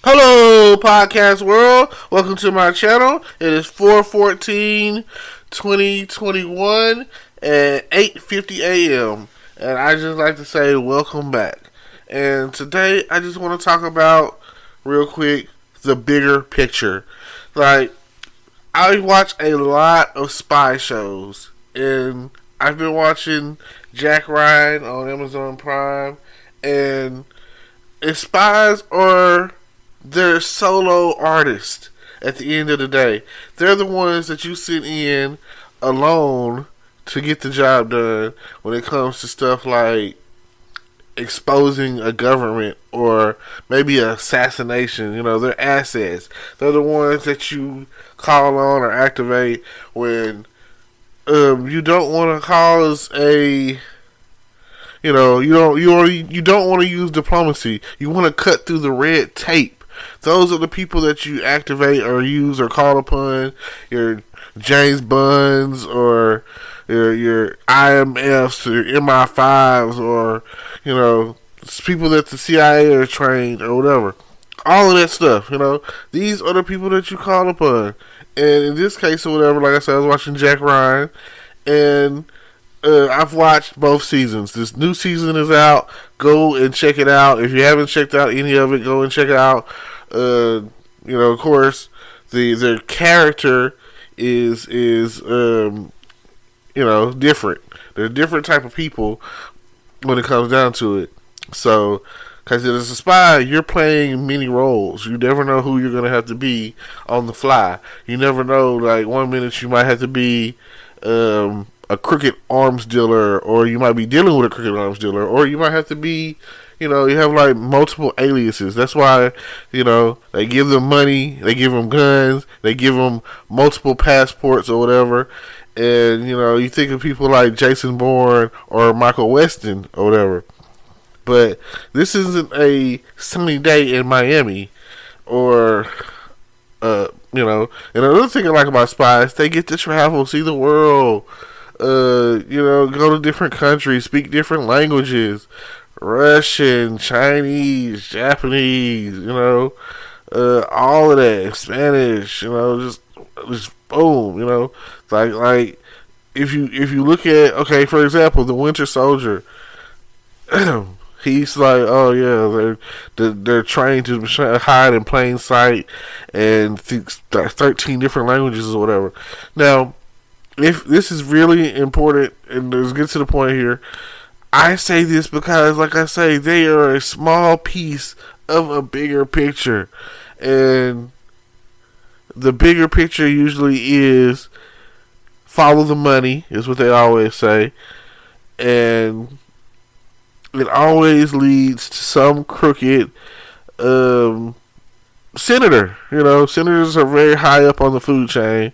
Hello, podcast world. Welcome to my channel. It is 4/14/2021 at 8:50 a.m. And I just like to say welcome back. And today I just want to talk about, real quick, the bigger picture. Like, I watch a lot of spy shows. And I've been watching Jack Ryan on Amazon Prime. And spies are... they're solo artists at the end of the day. They're the ones that you sit in alone to get the job done when it comes to stuff like exposing a government or maybe an assassination. You know, they're assets. They're the ones that you call on or activate when you don't want to cause a... you don't want to use diplomacy. You want to cut through the red tape. Those are the people that you activate or use or call upon. Your James Bonds or your IMFs or your MI5s or, people that the CIA are trained or whatever. All of that stuff, These are the people that you call upon. And in this case or whatever, like I said, I was watching Jack Ryan. And I've watched both seasons. This new season is out. Go and check it out. If you haven't checked out any of it, go and check it out. Of course, their character is different. They're a different type of people when it comes down to it. So, because as a spy, you're playing many roles. You never know who you're going to have to be on the fly. You never know, like, one minute you might have to be a crooked arms dealer, or you might be dealing with a crooked arms dealer, or you might have to be, you have like multiple aliases. That's why, they give them money, they give them guns, they give them multiple passports or whatever. And, you think of people like Jason Bourne or Michael Weston or whatever. But this isn't a sunny day in Miami or, and another thing I like about spies, they get to travel, see the world. Go to different countries, speak different languages, Russian, Chinese, Japanese, all of that, Spanish, just boom, like if you look at, okay, for example, the Winter Soldier, he's like, oh yeah, they're trained to hide in plain sight and 13 different languages or whatever. Now, if this is really important, and let's get to the point here, I say this because, like I say, they are a small piece of a bigger picture. And the bigger picture usually is follow the money, is what they always say. And it always leads to some crooked senator. Senators are very high up on the food chain.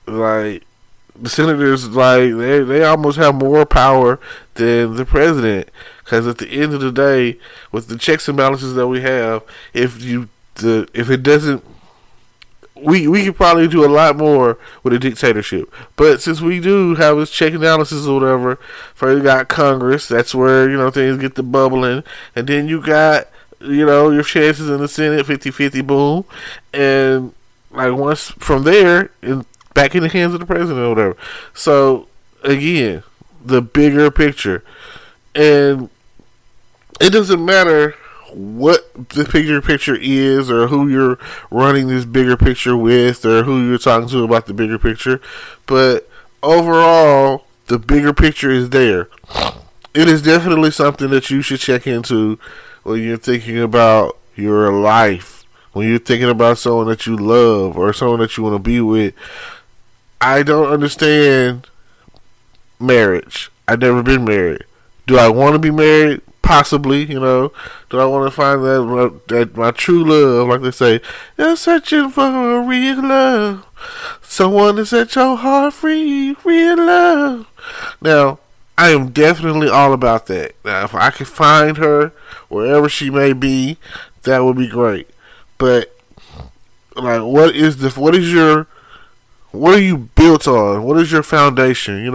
Like, the senators, like, they almost have more power than the president. Because at the end of the day, with the checks and balances that we have, if it doesn't, we could probably do a lot more with a dictatorship. But since we do have this check and balances or whatever, first you got Congress, that's where, things get to bubbling. And then you got, your chances in the Senate, 50-50, boom. And, like, once from there, back in the hands of the president or whatever. So, again, the bigger picture. And it doesn't matter what the bigger picture is or who you're running this bigger picture with or who you're talking to about the bigger picture. But overall, the bigger picture is there. It is definitely something that you should check into when you're thinking about your life. When you're thinking about someone that you love or someone that you want to be with. I don't understand marriage. I've never been married. Do I want to be married? Possibly, Do I want to find that my true love, like they say, you're searching for a real love, someone to set your heart free, real love. Now, I am definitely all about that. Now, if I could find her wherever she may be, that would be great. But, like, what are you built on? What is your foundation?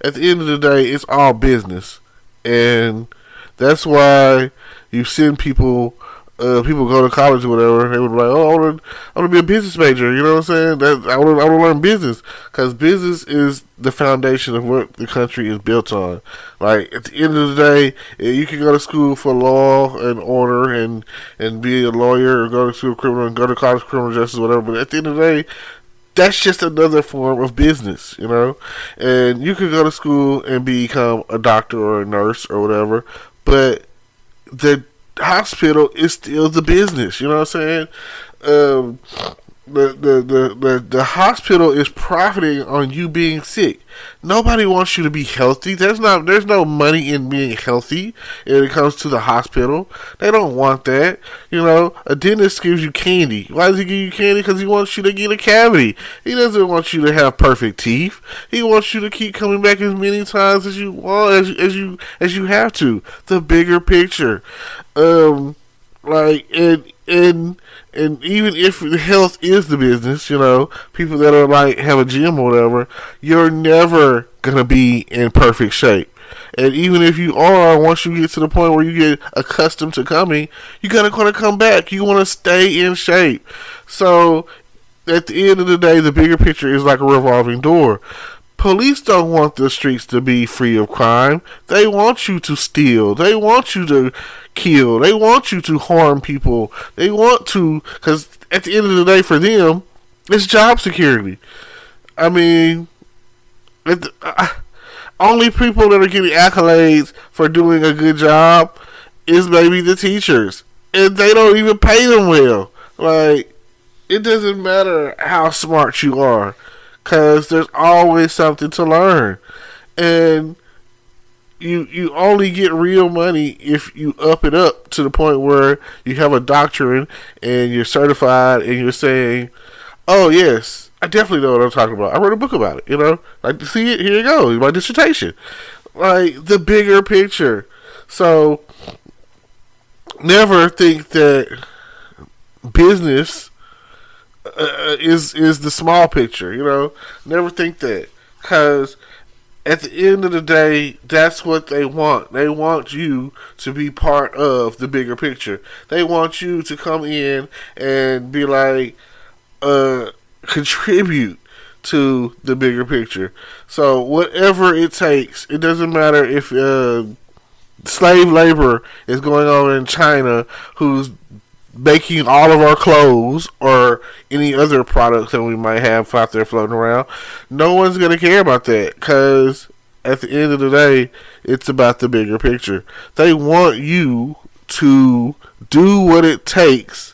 At the end of the day, it's all business. And that's why you send people people go to college or whatever, they would be like, "Oh, I want to be a business major." You know what I'm saying? That I want to learn business because business is the foundation of what the country is built on. Like at the end of the day, you can go to school for law and order and be a lawyer, or go to school criminal and go to college criminal justice, or whatever. But at the end of the day, that's just another form of business, you know. And you could go to school and become a doctor or a nurse or whatever, but the hospital is still the business. You know what I'm saying? Um, the hospital is profiting on you being sick. Nobody wants you to be healthy. There's no money in being healthy when it comes to the hospital. They don't want that. You know, a dentist gives you candy. Why does he give you candy? Because he wants you to get a cavity. He doesn't want you to have perfect teeth. He wants you to keep coming back as many times as you want, as you have to. The bigger picture. Like and even if health is the business, you know, people that are like have a gym or whatever, you're never gonna be in perfect shape. And even if you are, once you get to the point where you get accustomed to coming, you gotta come back. You want to stay in shape. So at the end of the day, the bigger picture is like a revolving door. Police don't want the streets to be free of crime. They want you to steal. They want you to kill. They want you to harm people. They want to, because at the end of the day, for them, it's job security. I mean, only people that are getting accolades for doing a good job is maybe the teachers, and they don't even pay them well. Like, it doesn't matter how smart you are, because there's always something to learn. And you only get real money if you up it up to the point where you have a doctorate and you're certified and you're saying, "Oh yes, I definitely know what I'm talking about. I wrote a book about it." You know, like, see it, here you go, my dissertation. Like, the bigger picture. So never think that business is the small picture. You know, never think that, because at the end of the day, that's what they want. They want you to be part of the bigger picture. They want you to come in and be like, contribute to the bigger picture. So whatever it takes, it doesn't matter if slave labor is going on in China, who's making all of our clothes or any other products that we might have out there floating around. No one's going to care about that, because at the end of the day, it's about the bigger picture. They want you to do what it takes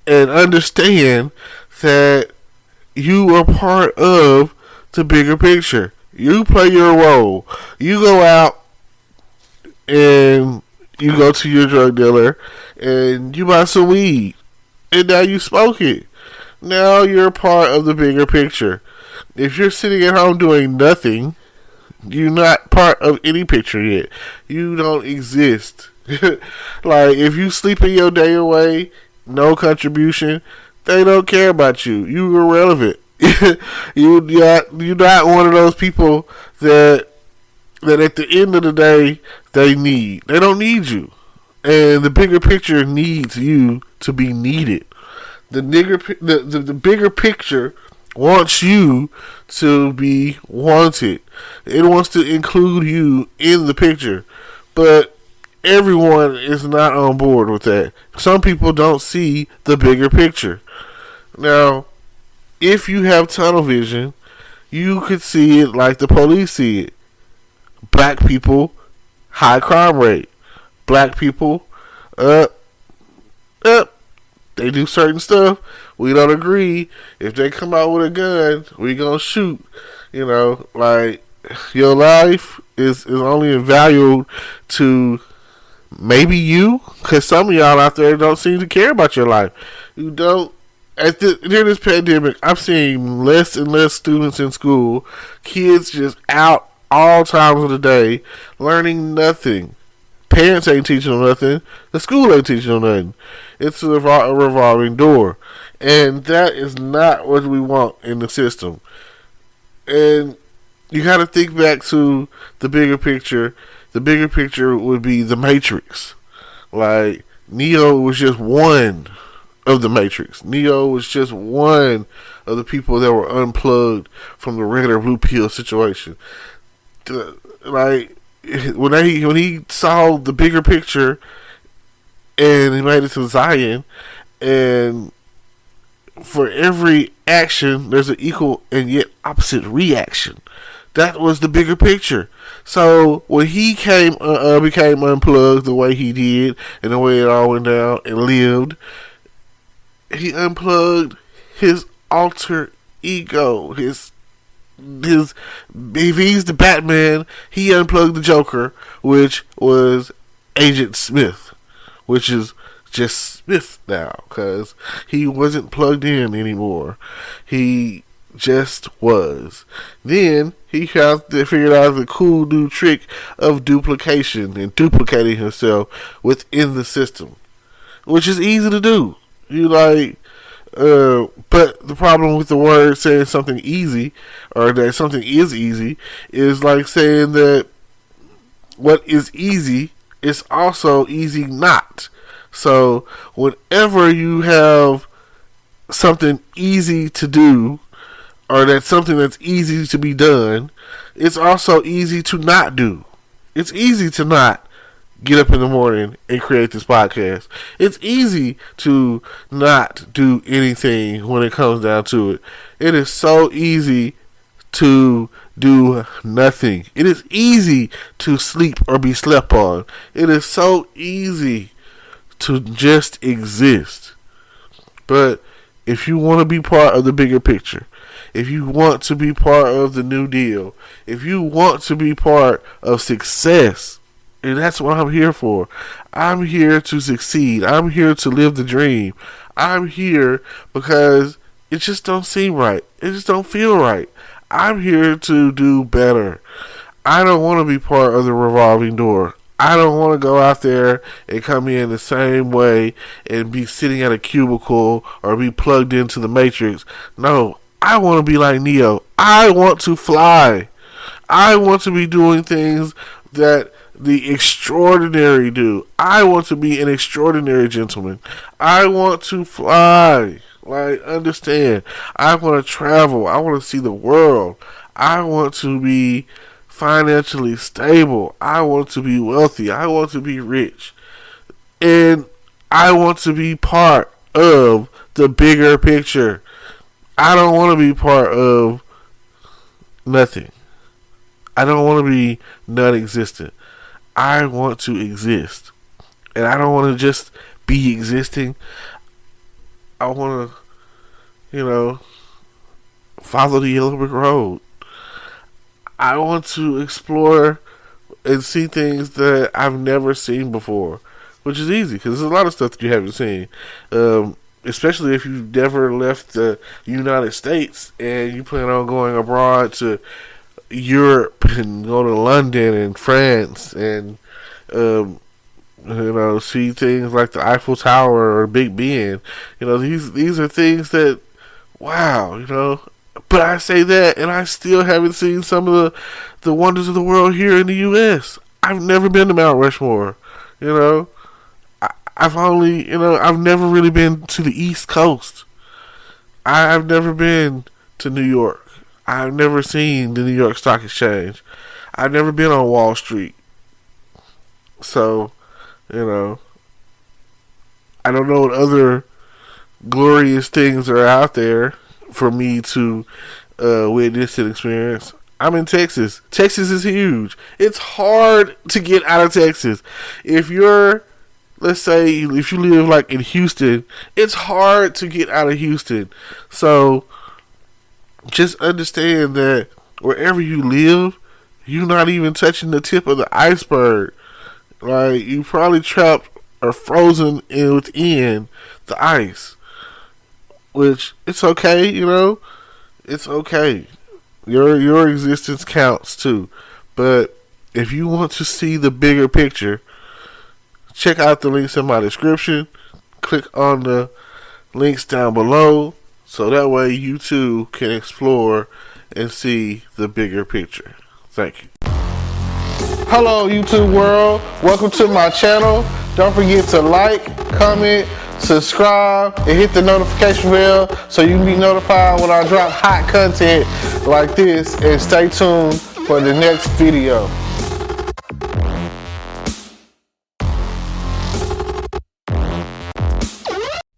and understand that you are part of the bigger picture. You play your role. You go out and you go to your drug dealer and you buy some weed, and now you smoke it. Now you're part of the bigger picture. If you're sitting at home doing nothing, you're not part of any picture yet. You don't exist. Like, if you sleeping your day away, no contribution, they don't care about you. You irrelevant. You're not one of those people that at the end of the day they need. They don't need you. And the bigger picture needs you to be needed. The bigger picture wants you to be wanted. It wants to include you in the picture. But everyone is not on board with that. Some people don't see the bigger picture. Now, if you have tunnel vision, you could see it like the police see it. Black people, high crime rate. Black people, they do certain stuff. We don't agree. If they come out with a gun, we gonna shoot. You know, like, your life is only valued to maybe you, because some of y'all out there don't seem to care about your life. You don't. During this pandemic, I've seen less and less students in school. Kids just out all times of the day, learning nothing. Parents ain't teaching them nothing. The school ain't teaching them nothing. It's a revolving door. And that is not what we want in the system. And you got to think back to the bigger picture. The bigger picture would be the Matrix. Like, Neo was just one of the Matrix. Neo was just one of the people that were unplugged from the red or blue pill situation. Like when he saw the bigger picture and he made it to Zion, and for every action there's an equal and yet opposite reaction. That was the bigger picture. So when he became unplugged the way he did and the way it all went down and lived, he unplugged his alter ego. If he's the Batman, he unplugged the Joker, which was Agent Smith, which is just Smith now, because he wasn't plugged in anymore. He just was. Then he figured out the cool new trick of duplication and duplicating himself within the system, which is easy to do. But the problem with the word saying something easy, or that something is easy, is like saying that what is easy is also easy not. So whenever you have something easy to do, or that's something that's easy to be done, it's also easy to not do. It's easy to not get up in the morning and create this podcast. It's easy to not do anything when it comes down to it. It is so easy to do nothing. It is easy to sleep or be slept on. It is so easy to just exist. But if you want to be part of the bigger picture, if you want to be part of the New Deal, if you want to be part of success, and that's what I'm here for. I'm here to succeed. I'm here to live the dream. I'm here because it just don't seem right. It just don't feel right. I'm here to do better. I don't want to be part of the revolving door. I don't want to go out there and come in the same way and be sitting at a cubicle or be plugged into the Matrix. No, I want to be like Neo. I want to fly. I want to be doing things that the extraordinary do. I want to be an extraordinary gentleman. I want to fly. Like, understand. I want to travel. I want to see the world. I want to be financially stable. I want to be wealthy. I want to be rich. And I want to be part of the bigger picture. I don't want to be part of nothing. I don't want to be non-existent. I want to exist. And I don't want to just be existing. I want to, follow the yellow brick road. I want to explore and see things that I've never seen before, which is easy because there's a lot of stuff that you haven't seen. Especially if you've never left the United States and you plan on going abroad to Europe and go to London and France and see things like the Eiffel Tower or Big Ben. These are things that, wow, But I say that, and I still haven't seen some of the wonders of the world here in the U.S. I've never been to Mount Rushmore. I've never really been to the East Coast. I've never been to New York. I've never seen the New York Stock Exchange. I've never been on Wall Street. So, I don't know what other glorious things are out there for me to witness and experience. I'm in Texas. Texas is huge. It's hard to get out of Texas. Let's say if you live like in Houston, it's hard to get out of Houston. So just understand that wherever you live, you're not even touching the tip of the iceberg. Like, you probably trapped or frozen within the ice. Which, it's okay, It's okay. Your existence counts too. But if you want to see the bigger picture, check out the links in my description. Click on the links down below so that way you too can explore and see the bigger picture. Thank you. Hello YouTube world, welcome to my channel. Don't forget to like, comment, subscribe, and hit the notification bell so you can be notified when I drop hot content like this. And stay tuned for the next video.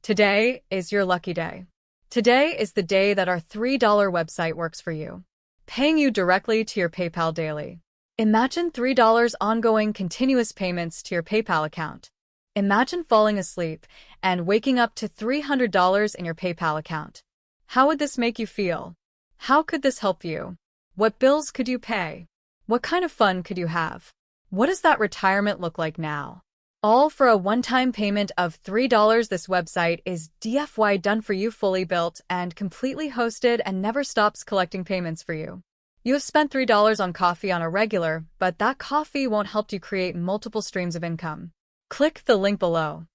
Today is your lucky day. Today is the day that our $3 website works for you, paying you directly to your PayPal daily. Imagine $3 ongoing continuous payments to your PayPal account. Imagine falling asleep and waking up to $300 in your PayPal account. How would this make you feel? How could this help you? What bills could you pay? What kind of fun could you have? What does that retirement look like now? All for a one-time payment of $3. This website is DFY done for you, fully built and completely hosted, and never stops collecting payments for you. You have spent $3 on coffee on a regular, but that coffee won't help you create multiple streams of income. Click the link below.